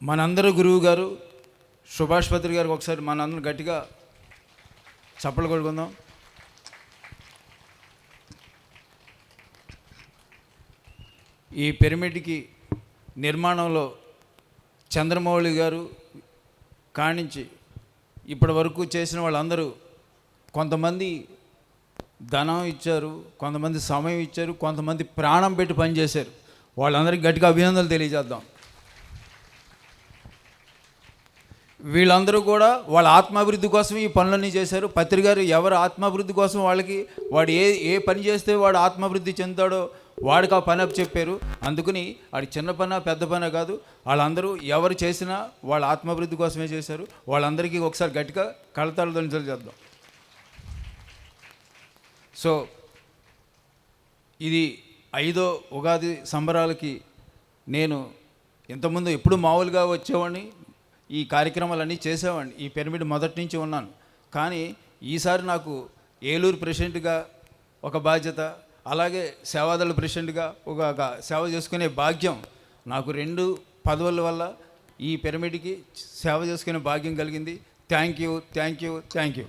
మనందరూ గురువు గారు సుభాష్ పత్రి గారికి ఒకసారి మనందరం గట్టిగా చప్పలు కొడుకుందాం. ఈ పిరమిడ్కి నిర్మాణంలో చంద్రమౌళి గారు కానించి ఇప్పటి వరకు చేసిన వాళ్ళందరూ కొంతమంది ధనం ఇచ్చారు, కొంతమంది సమయం ఇచ్చారు, కొంతమంది ప్రాణం పెట్టి పనిచేశారు. వాళ్ళందరికీ గట్టిగా అభినందనలు తెలియజేద్దాం. వీళ్ళందరూ కూడా వాళ్ళ ఆత్మాభివృద్ధి కోసం ఈ పనులన్నీ చేశారు. పత్రి గారు ఎవరు ఆత్మాభివృద్ధి కోసం వాళ్ళకి వాడు ఏ పని చేస్తే వాడు ఆత్మాభివృద్ధి చెందుతాడో వాడికి ఆ పని చెప్పారు. అందుకని వాడి చిన్న పని పెద్ద పని కాదు, వాళ్ళందరూ ఎవరు చేసినా వాళ్ళ ఆత్మాభివృద్ధి కోసమే చేశారు. వాళ్ళందరికీ ఒకసారి గట్టిగా కళతాళ చేద్దాం. సో ఇది 5వ ఉగాది సంబరాలకి నేను ఇంతకుముందు ఎప్పుడు మామూలుగా వచ్చేవాడిని, ఈ కార్యక్రమాలన్నీ చేసేవాడిని. ఈ పిరమిడ్ మొదటి నుంచి ఉన్నాను. కానీ ఈసారి నాకు ఏలూరు ప్రెసిడెంట్గా ఒక బాధ్యత, అలాగే సేవాదళ ప్రెసిడెంట్గా ఒక సేవ చేసుకునే భాగ్యం నాకు 2 పదవుల వల్ల ఈ పిరమిడ్కి సేవ చేసుకునే భాగ్యం కలిగింది. Thank you.